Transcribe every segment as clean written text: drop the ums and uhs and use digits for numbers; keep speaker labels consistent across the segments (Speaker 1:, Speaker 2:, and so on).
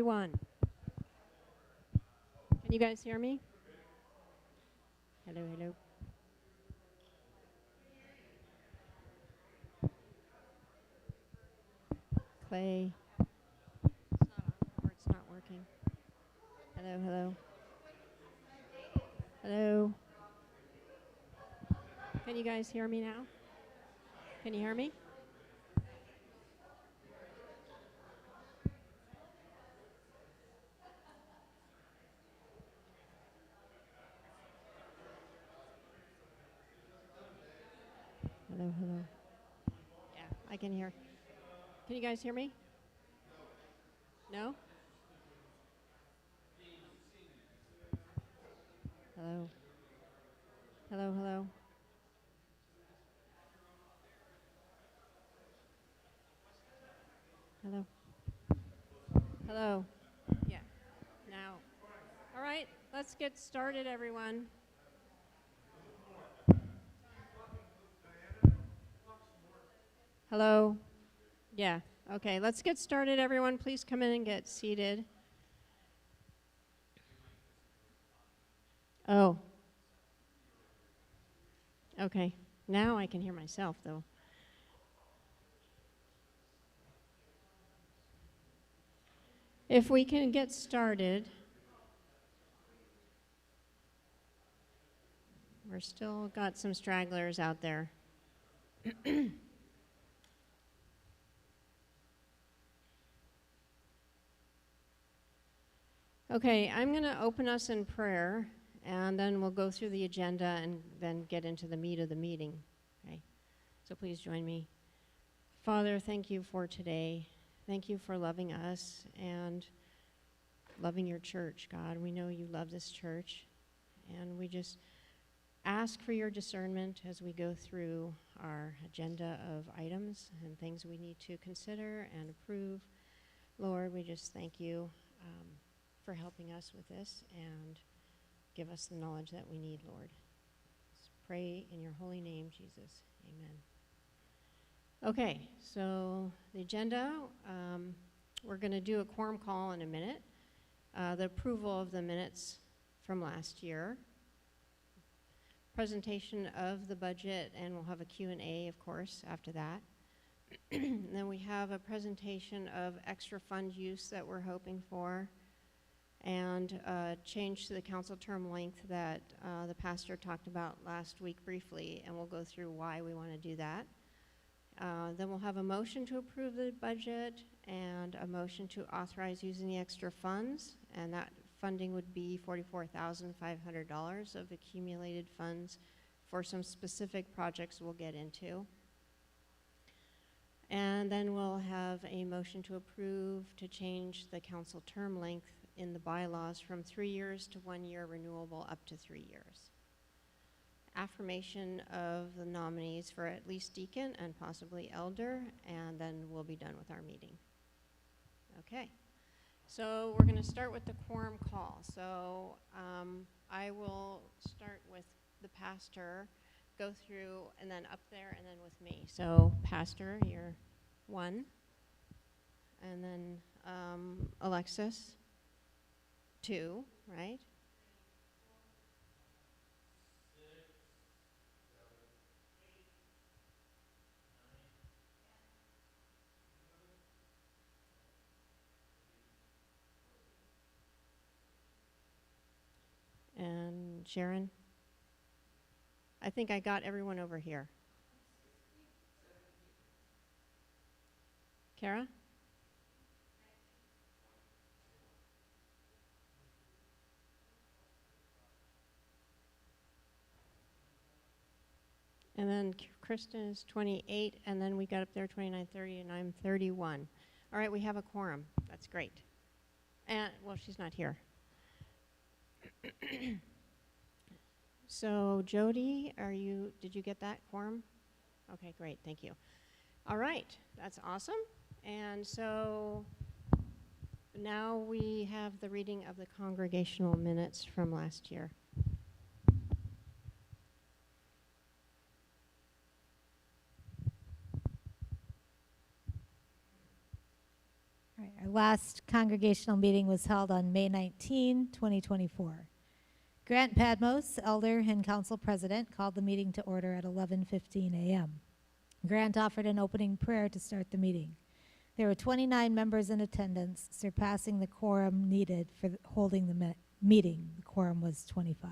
Speaker 1: everyone. Can you guys hear me? Hello, hello. Clay. It's not on or it's not working. Hello, hello. Hello. Can you guys hear me now? Can you hear me? Hello, hello. Yeah, I can hear. Can you guys hear me? No? Hello. Hello, hello. Hello. Hello. Yeah. Now. All right, let's get started, everyone. Hello. Yeah. Okay, let's get started, everyone. Please come in and get seated. Oh. Okay. Now I can hear myself, though. If we can get started. We're still got some stragglers out there. Okay, I'm going to open us in prayer, and then we'll go through the agenda and then get into the meat of the meeting. Okay, so please join me. Father, thank you for today. Thank you for loving us and loving your church, God. We know you love this church, and we just ask for your discernment as we go through our agenda of items and things we need to consider and approve. Lord, we just thank you for helping us with this and give us the knowledge that we need, Lord. Let's pray in your holy name, Jesus. Amen. Okay, so the agenda, we're going to do a quorum call in a minute. The approval of the minutes from last year. Presentation of the budget, and we'll have a Q&A, of course, after that. Then we have a presentation of extra fund use that we're hoping for, and change to the council term length that the pastor talked about last week briefly, and we'll go through why we want to do that. Then we'll have a motion to approve the budget and a motion to authorize using the extra funds, and that funding would be $44,500 of accumulated funds for some specific projects we'll get into. And then we'll have a motion to approve to change the council term length in the bylaws from 3 years to 1 year renewable up to 3 years. Affirmation of the nominees for at least deacon and possibly elder, and then we'll be done with our meeting. Okay, so we're going to start with the quorum call. So I will start with the pastor, go through, and then up there, and then with me. So pastor, you're 1, and then Alexis, 2, right? And Sharon? I think I got everyone over here. Kara? And then Kristen is 28, and then we got up there 29, 30, and I'm 31. All right, we have a quorum. That's great. And, well, she's not here. So Jody, did you get that quorum? Okay, great, thank you. All right, that's awesome. And so now we have the reading of the congregational minutes from last year.
Speaker 2: All right, Our last congregational meeting was held on May 19, 2024. Grant Padmos, elder and council president, called the meeting to order at 11:15 a.m. Grant offered an opening prayer to start the meeting. There were 29 members in attendance, surpassing the quorum needed for holding the meeting. The quorum was 25.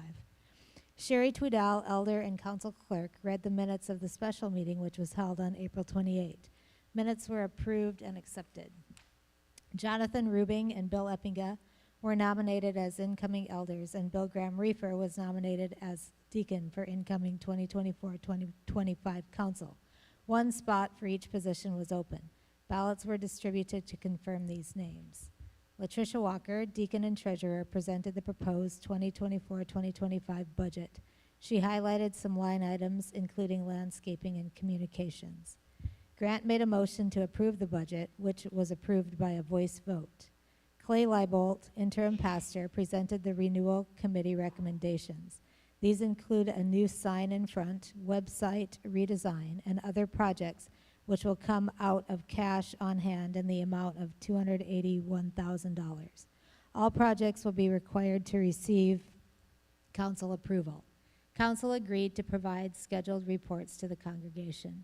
Speaker 2: Sherry Tweedale, elder and council clerk, read the minutes of the special meeting, which was held on April 28. Minutes were approved and accepted. Jonathan Rubing and Bill Eppinga were nominated as incoming elders, and Bill Graham Reefer was nominated as deacon for incoming 2024-2025 council. One spot for each position was open. Ballots were distributed to confirm these names. Latricia Walker, deacon and treasurer, presented the proposed 2024-2025 budget. She highlighted some line items, including landscaping and communications. Grant made a motion to approve the budget, which was approved by a voice vote. Clay Leibolt, interim pastor, presented the renewal committee recommendations. These include a new sign in front, website redesign, and other projects which will come out of cash on hand in the amount of $281,000. All projects will be required to receive council approval. Council agreed to provide scheduled reports to the congregation.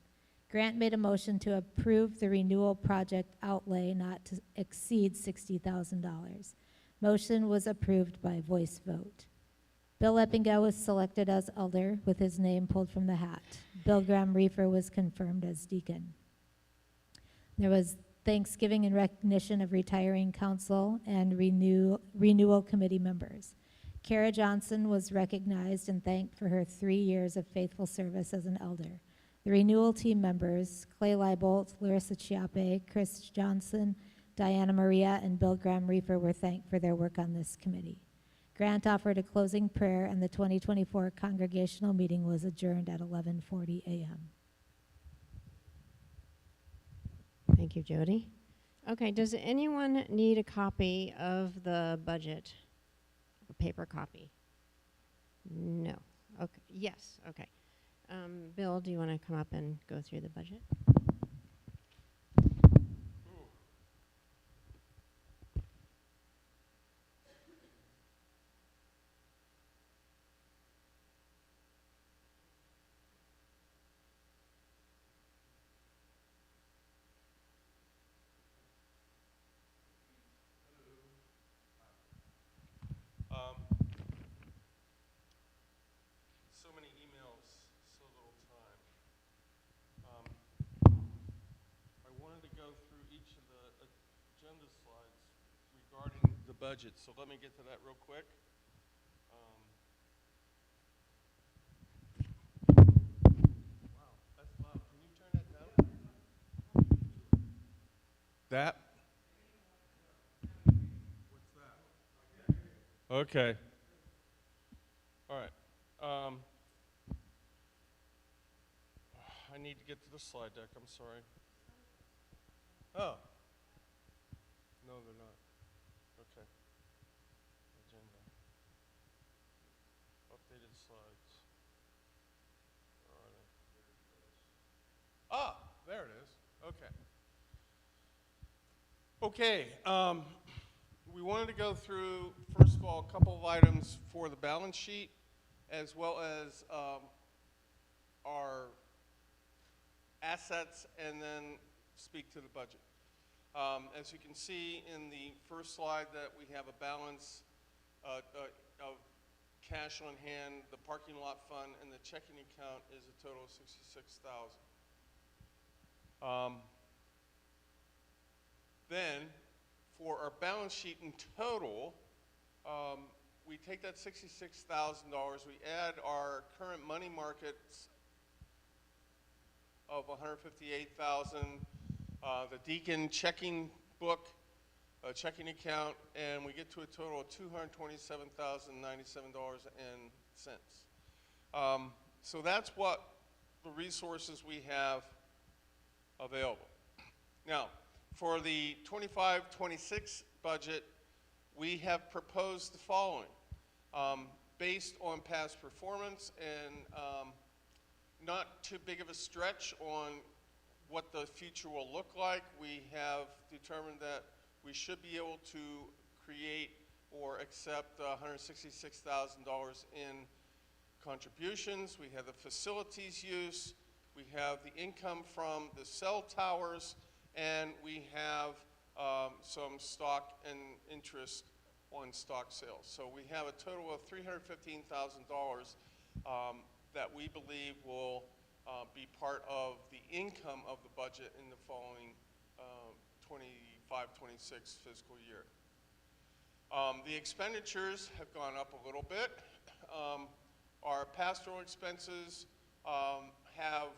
Speaker 2: Grant made a motion to approve the renewal project outlay not to exceed $60,000. Motion was approved by voice vote. Bill Eppinga was selected as elder with his name pulled from the hat. Bill Graham Reefer was confirmed as deacon. There was Thanksgiving in recognition of retiring council and renewal committee members. Kara Johnson was recognized and thanked for her 3 years of faithful service as an elder. The renewal team members, Clay Leibolt, Larissa Chiappe, Chris Johnson, Diana Maria, and Bill Graham Reefer were thanked for their work on this committee. Grant offered a closing prayer, and the 2024 congregational meeting was adjourned at 11:40 a.m.
Speaker 1: Thank you, Jody. Okay, does anyone need a copy of the budget? A paper copy? No. Okay. Yes. Okay. Bill, do you want to come up and go through the budget?
Speaker 3: So many emails, so little time. I wanted to go through each of the agenda slides regarding the budget, so let me get to that real quick. Wow, that's loud. Can you turn that down? That? What's that? Okay. All right. I need to get to the slide deck. I'm sorry. Oh. No, they're not. Okay. Agenda. Updated slides. Where are they? Ah, there it is. Okay. Okay. We wanted to go through, first of all, a couple of items for the balance sheet, as well as our assets, and then speak to the budget. As you can see in the first slide, that we have a balance of cash on hand, the parking lot fund, and the checking account is a total of $66,000. Then, for our balance sheet in total, we take that $66,000, we add our current money markets of $158,000, the Deacon checking book, checking account, and we get to a total of $227,097.00. So that's what the resources we have available. Now, for the 25-26 budget, we have proposed the following. Based on past performance and not too big of a stretch on what the future will look like, we have determined that we should be able to create or accept $166,000 in contributions. We have the facilities use, we have the income from the cell towers, and we have some stock and interest on stock sales. So we have a total of $315,000 that we believe will be part of the income of the budget in the following 25-26 fiscal year. The expenditures have gone up a little bit. Our pastoral expenses have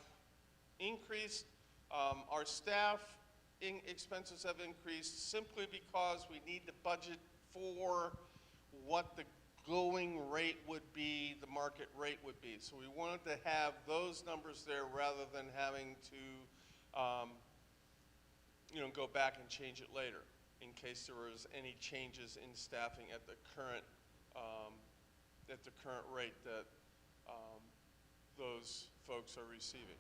Speaker 3: increased. Our staff expenses have increased simply because we need to budget for what the going rate would be, the market rate would be. So we wanted to have those numbers there rather than having to go back and change it later in case there was any changes in staffing at the current rate that those folks are receiving.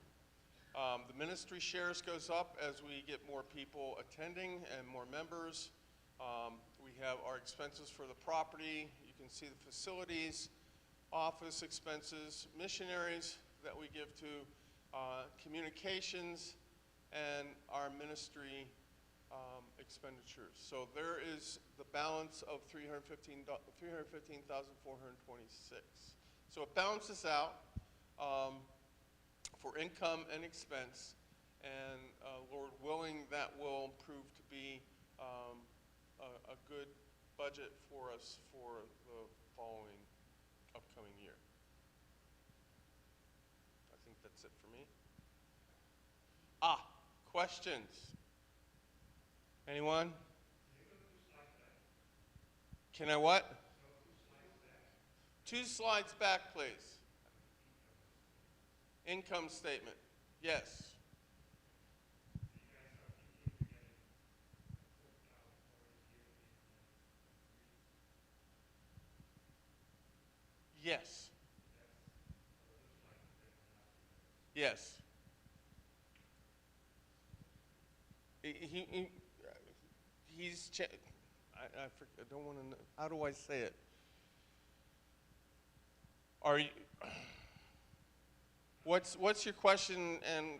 Speaker 3: The ministry shares goes up as we get more people attending and more members. We have our expenses for the property. You can see the facilities, office expenses, missionaries that we give to, communications, and our ministry expenditures. So there is the balance of $315,426. So it balances out for income and expense, and Lord willing, that will prove to be a good budget for us for the following upcoming year. I think that's it for me. Questions? Anyone? Can I what? 2 slides back, please. Income statement. Yes. Yes. Yes. I don't want to know. How do I say it? Are you? What's your question? And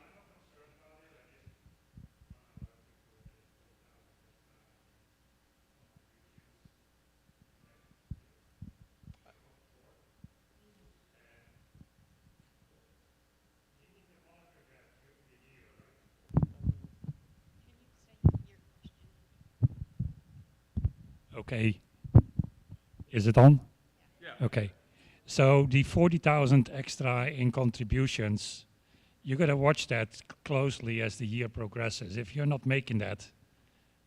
Speaker 4: Okay. Is it on?
Speaker 3: yeah.
Speaker 4: Okay. So the 40,000 extra in contributions, you got to watch that closely as the year progresses. If you're not making that,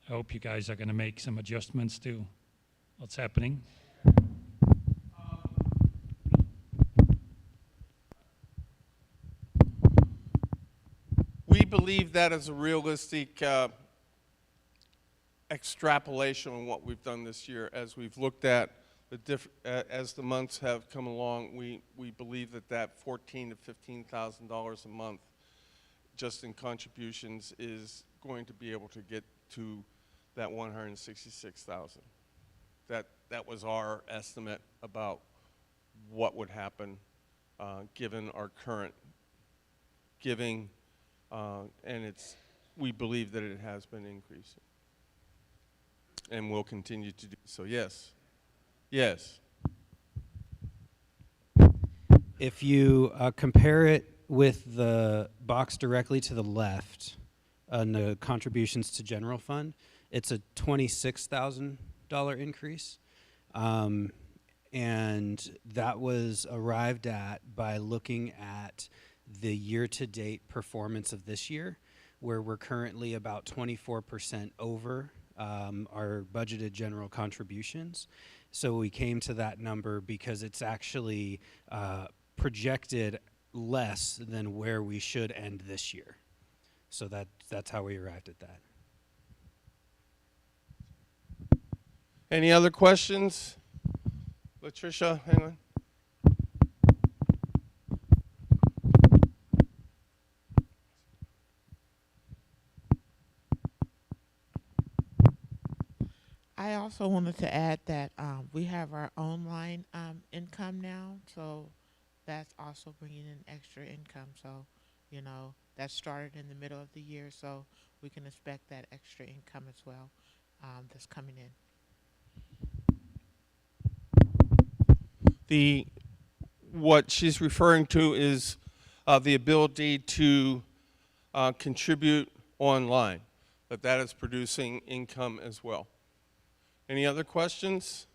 Speaker 4: I hope you guys are going to make some adjustments to what's happening.
Speaker 3: We believe that is a realistic extrapolation on what we've done this year. As we've looked at as the months have come along, we believe that $14,000 to $15,000 a month just in contributions is going to be able to get to that 166,000. That was our estimate about what would happen given our current giving, and we believe that it has been increasing and will continue to do so. Yes. Yes.
Speaker 5: If you compare it with the box directly to the left on the contributions to general fund, it's a $26,000 increase. And that was arrived at by looking at the year-to-date performance of this year, where we're currently about 24% over our budgeted general contributions. So we came to that number because it's actually projected less than where we should end this year. So that's how we arrived at that.
Speaker 3: Any other questions? Latricia, hang on.
Speaker 6: I also wanted to add that we have our online income now, so that's also bringing in extra income. So, you know, that started in the middle of the year, so we can expect that extra income as well that's coming in.
Speaker 3: What she's referring to is the ability to contribute online, that is producing income as well. Any other questions?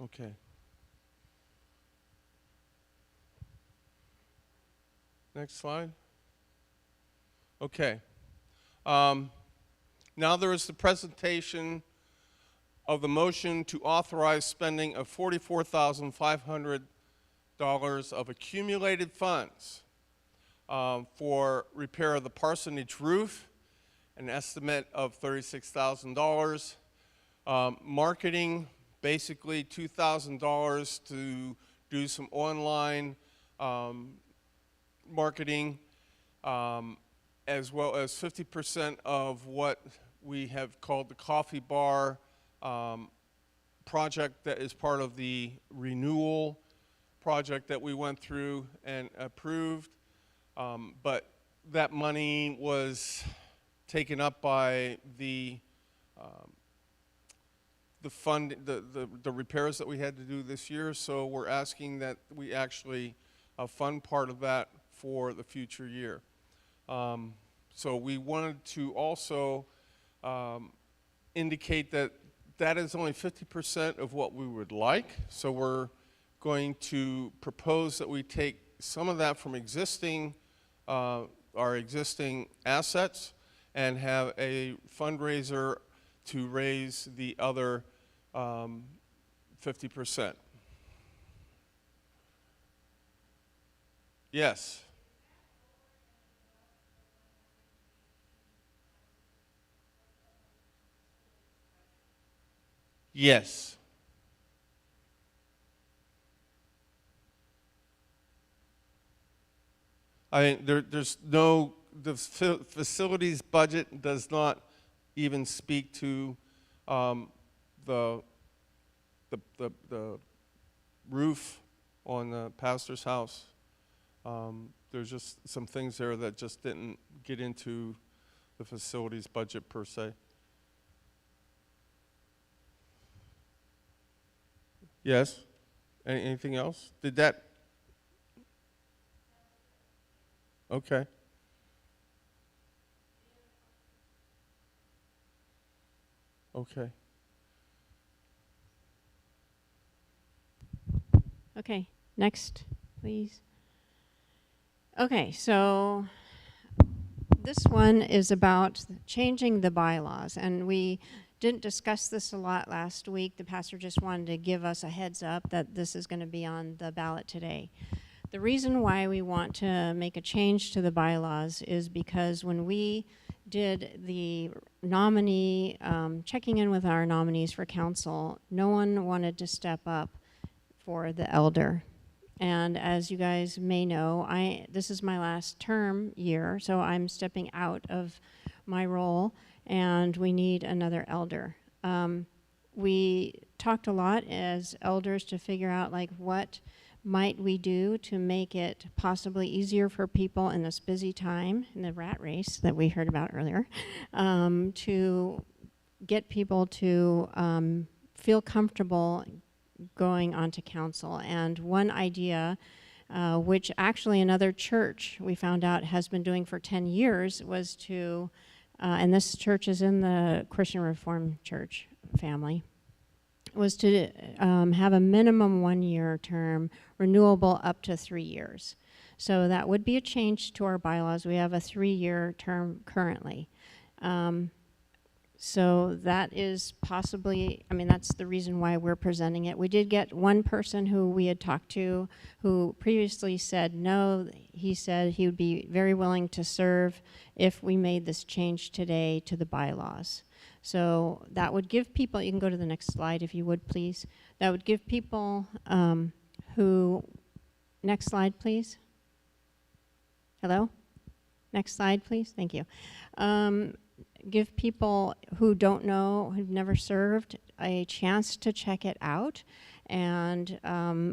Speaker 3: Okay. Next slide. Okay. Now there is the presentation of the motion to authorize spending of $44,500 of accumulated funds for repair of the parsonage roof, an estimate of $36,000. Marketing, basically $2,000 to do some online marketing, as well as 50% of what we have called the coffee bar project that is part of the renewal project that we went through and approved. But that money was taken up by the repairs that we had to do this year, so we're asking that we actually fund part of that for the future year. So we wanted to also indicate that that is only 50% of what we would like, so we're going to propose that we take some of that from our existing assets and have a fundraiser to raise the other 50%. Yes. Yes. I mean, there's no, the facilities budget does not even speak to the roof on the pastor's house. There's just some things there that just didn't get into the facilities budget per se. Yes? Anything else? Did that? Okay. Okay.
Speaker 1: Okay, next, please. Okay, so this one is about changing the bylaws, and we didn't discuss this a lot last week. The pastor just wanted to give us a heads up that this is going to be on the ballot today. The reason why we want to make a change to the bylaws is because when we did the nominee, checking in with our nominees for council, no one wanted to step up for the elder. And as you guys may know, this is my last term year, so I'm stepping out of my role, and we need another elder. We talked a lot as elders to figure out like what might we do to make it possibly easier for people in this busy time, in the rat race that we heard about earlier, to get people to feel comfortable going onto council. And one idea, which actually another church we found out has been doing for 10 years, was to, and this church is in the Christian Reformed Church family, was to have a minimum 1-year term, renewable up to 3 years. So that would be a change to our bylaws. We have a 3-year term currently. So that is possibly, I mean, that's the reason why we're presenting it. We did get one person who we had talked to who previously said no. He said he would be very willing to serve if we made this change today to the bylaws. So that would give people, you can go to the next slide if you would please. That would give people who, next slide please. Hello? Next slide, please. Thank you. Give people who don't know, who've never served, a chance to check it out, and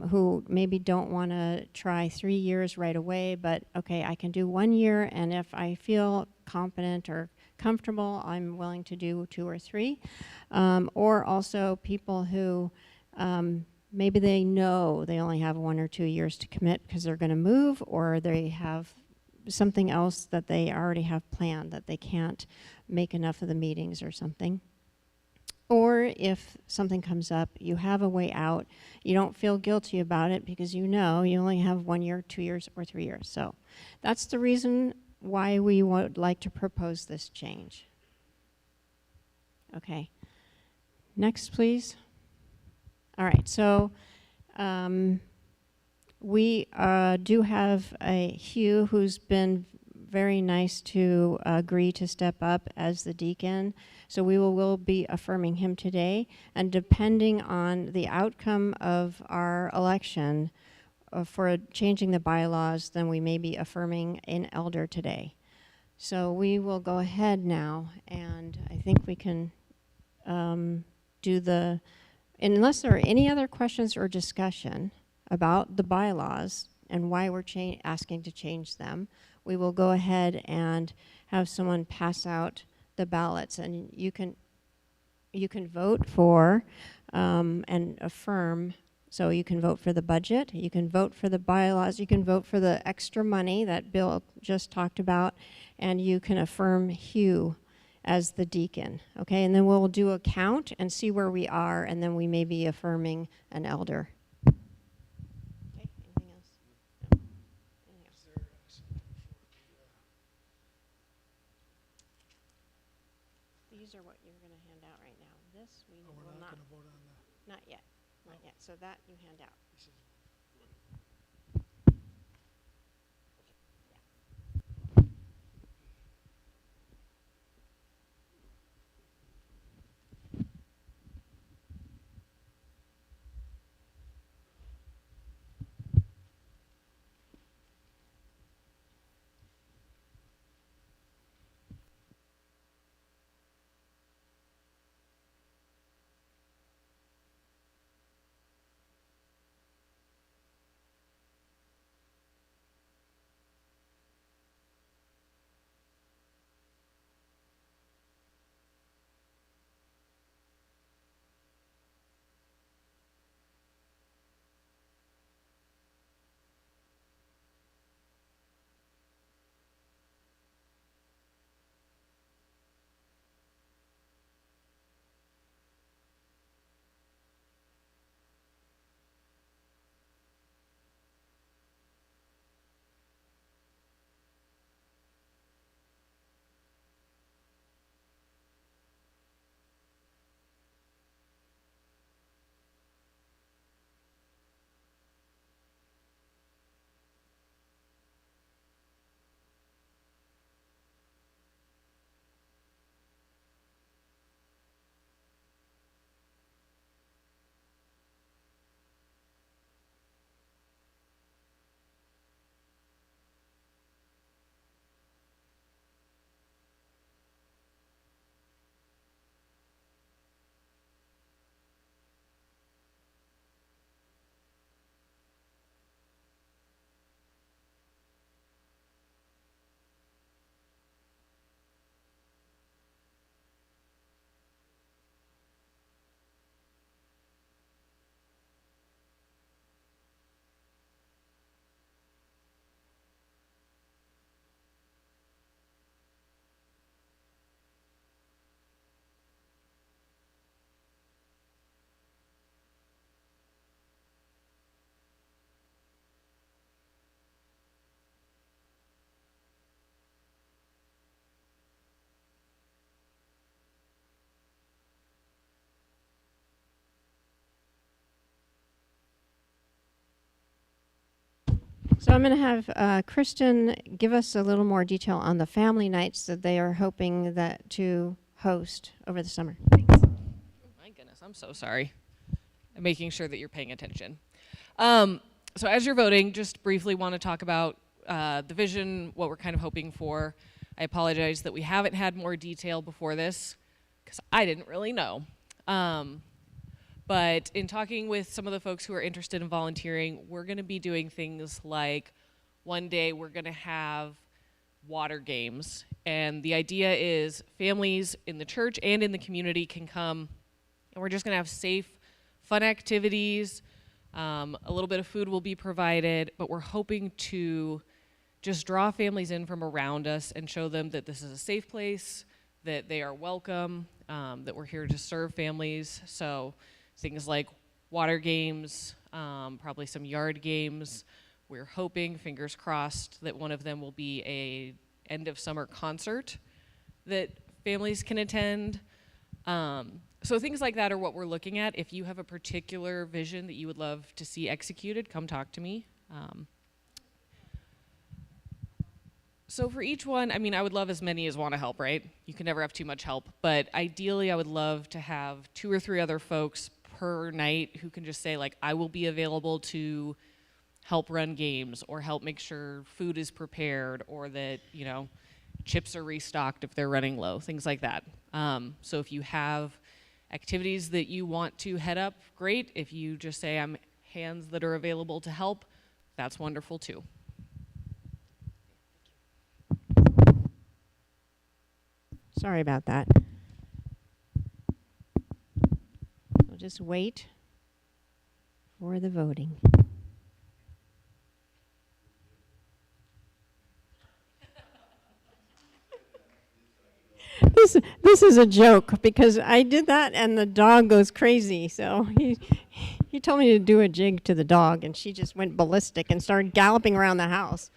Speaker 1: who maybe don't want to try 3 years right away, but okay, I can do 1 year, and if I feel competent or comfortable, I'm willing to do 2 or 3. Or also people who maybe they know they only have 1 or 2 years to commit because they're going to move, or they have something else that they already have planned that they can't make enough of the meetings or something. Or if something comes up, you have a way out. You don't feel guilty about it because you know you only have 1 year, 2 years, or 3 years. So that's the reason why we would like to propose this change. Okay. Next, please. All right, so we do have a Hugh who's been very nice to agree to step up as the deacon. So we will be affirming him today. And depending on the outcome of our election for changing the bylaws, then we may be affirming an elder today. So we will go ahead now, and I think we can do the, unless there are any other questions or discussion about the bylaws and why we're asking to change them, we will go ahead and have someone pass out the ballots, and you can vote for and affirm. So you can vote for the budget, you can vote for the bylaws, you can vote for the extra money that Bill just talked about, and you can affirm Hugh as the deacon, okay? And then we'll do a count and see where we are, and then we may be affirming an elder. Okay, anything else? No? Anything else? These are what you're going to hand out right now. This we will not
Speaker 7: vote on that.
Speaker 1: Not yet, not yet. So that you hand out. So I'm going to have Kristen give us a little more detail on the family nights that they are hoping that to host over the summer. Thanks.
Speaker 8: Oh my goodness, I'm so sorry. I'm making sure that you're paying attention. So as you're voting, just briefly want to talk about the vision, what we're kind of hoping for. I apologize that we haven't had more detail before this, because I didn't really know. But in talking with some of the folks who are interested in volunteering, we're going to be doing things like one day we're going to have water games. And the idea is families in the church and in the community can come, and we're just going to have safe, fun activities. A little bit of food will be provided, but we're hoping to just draw families in from around us and show them that this is a safe place, that they are welcome, that we're here to serve families. So things like water games, probably some yard games. We're hoping, fingers crossed, that one of them will be a end of summer concert that families can attend. So things like that are what we're looking at. If you have a particular vision that you would love to see executed, come talk to me. So for each one, I mean, I would love as many as want to help, right? You can never have too much help. But ideally, I would love to have 2 or 3 other folks per night who can just say, like, I will be available to help run games or help make sure food is prepared, or that, you know, chips are restocked if they're running low, things like that. So if you have activities that you want to head up, great. If you just say, I'm hands that are available to help, that's wonderful too.
Speaker 1: Sorry about that. We'll just wait for the voting. This is a joke, because I did that and the dog goes crazy. So he told me to do a jig to the dog, and she just went ballistic and started galloping around the house.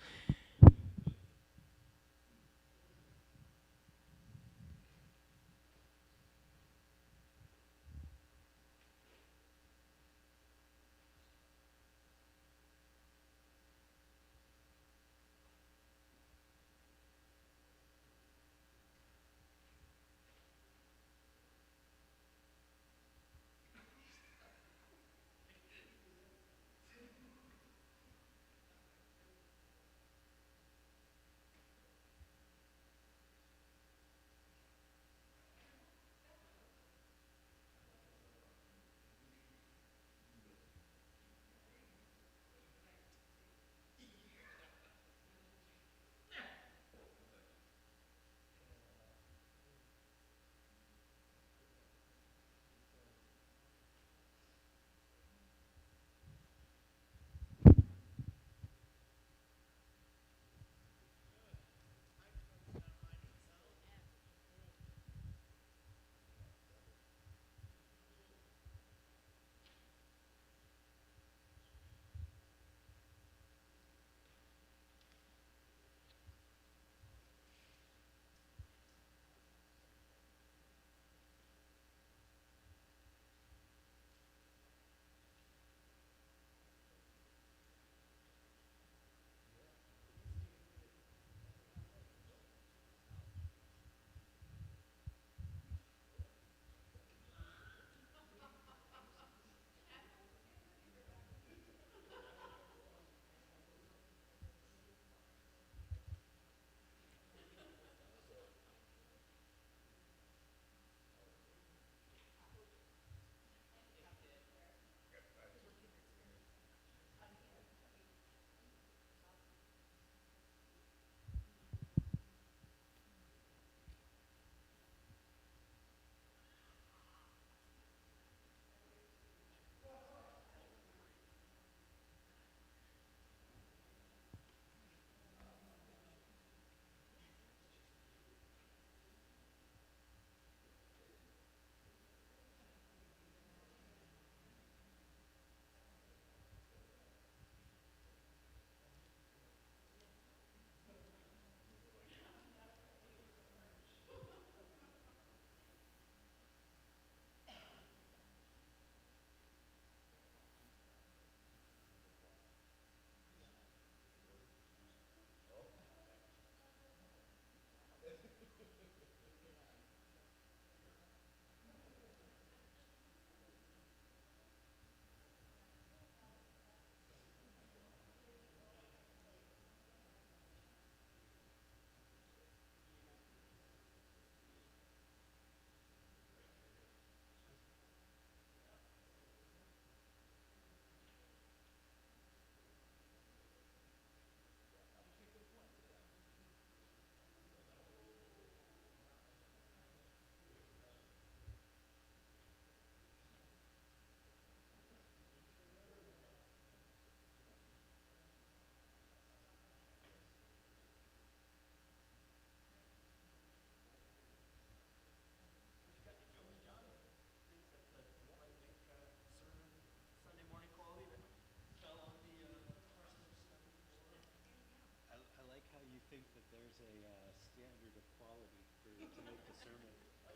Speaker 5: think that there's a standard of quality to make the sermon. I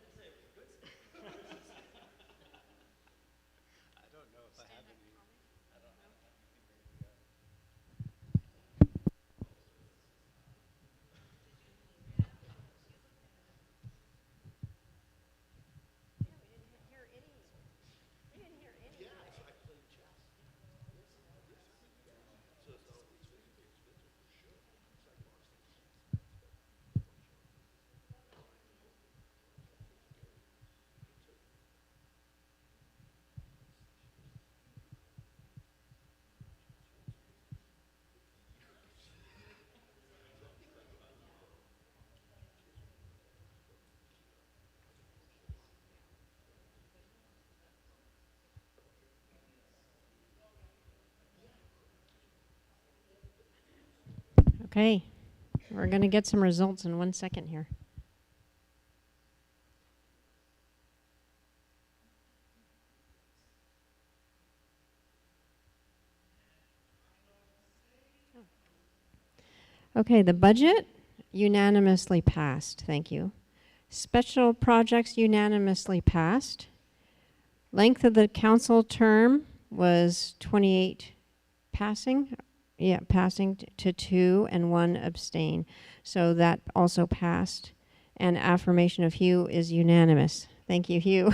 Speaker 5: don't know if I have any. I don't have anything ready to go.
Speaker 1: Okay, we're going to get some results in 1 second here. Okay, the budget unanimously passed. Thank you. Special projects unanimously passed. Length of the council term was 28 passing. Yeah, passing to 2 and 1 abstain. So that also passed. And affirmation of Hugh is unanimous. Thank you, Hugh.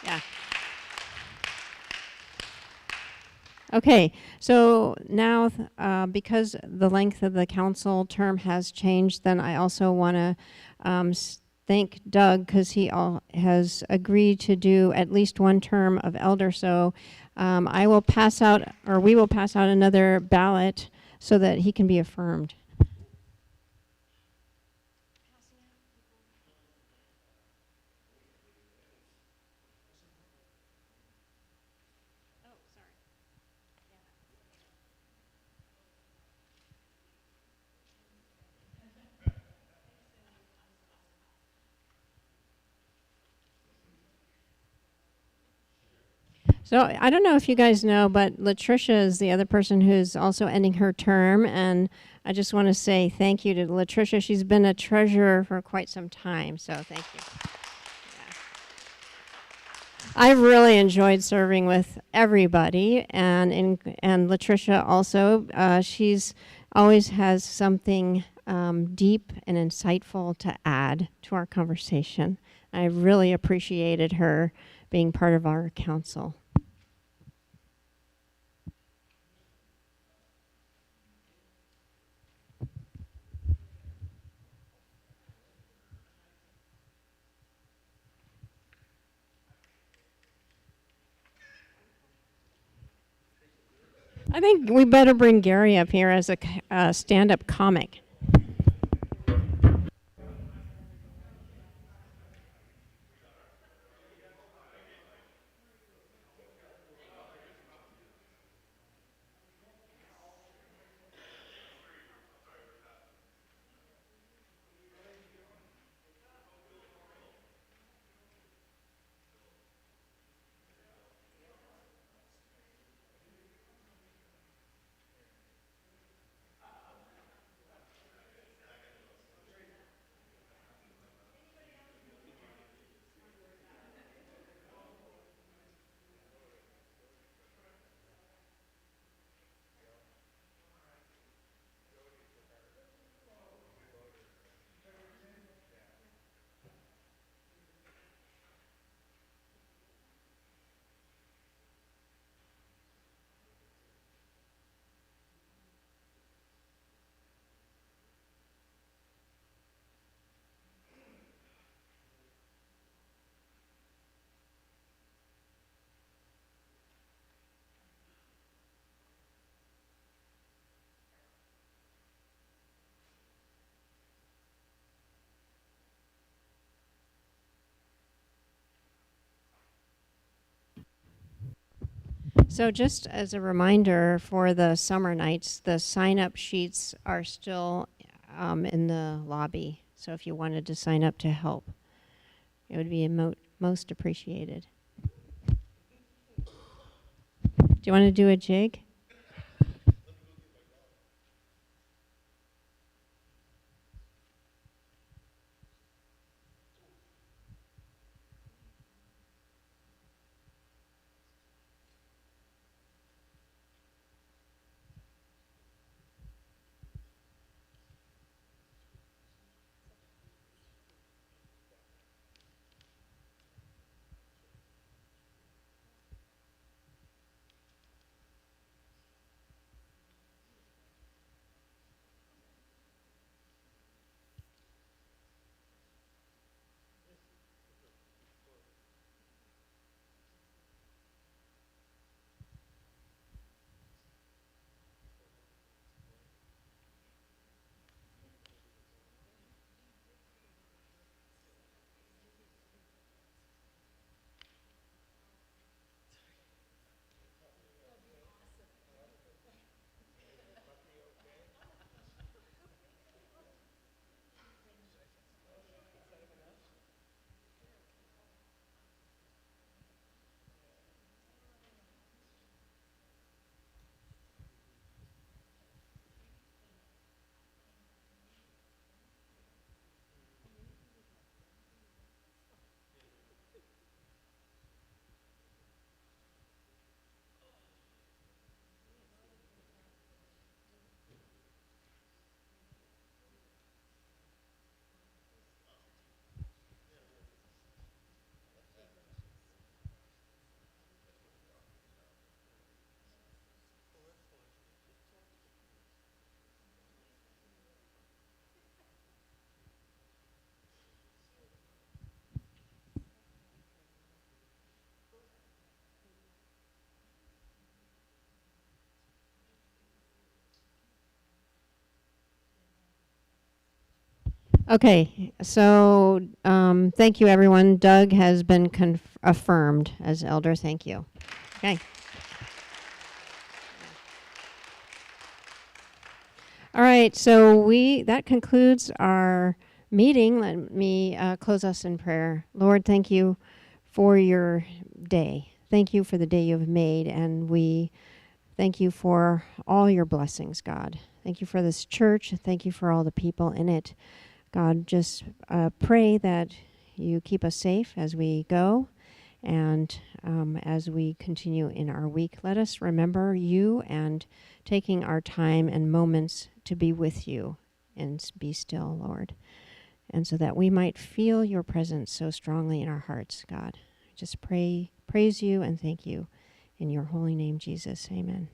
Speaker 1: Yeah. Okay, so now because the length of the council term has changed, then I also want to thank Doug because he has agreed to do at least 1 term of elder. So I will pass out, or we will pass out another ballot so that he can be affirmed. So I don't know if you guys know, but Latricia is the other person who's also ending her term, and I just want to say thank you to Latricia. She's been a treasurer for quite some time, so thank you. Yeah. I've really enjoyed serving with everybody, and Latricia also. She's always has something deep and insightful to add to our conversation. I really appreciated her being part of our council. I think we better bring Gary up here as a stand-up comic. So just as a reminder for the summer nights, the sign-up sheets are still in the lobby. So if you wanted to sign up to help, it would be most appreciated. Do you want to do a jig? Okay, so thank you, everyone. Doug has been affirmed as elder. Thank you. Okay. All right, so that concludes our meeting. Let me close us in prayer. Lord, thank you for your day. Thank you for the day you have made, and we thank you for all your blessings, God. Thank you for this church. Thank you for all the people in it. God, just pray that you keep us safe as we go and as we continue in our week. Let us remember you and taking our time and moments to be with you and be still, Lord. And so that we might feel your presence so strongly in our hearts, God. I just praise you and thank you in your holy name, Jesus. Amen.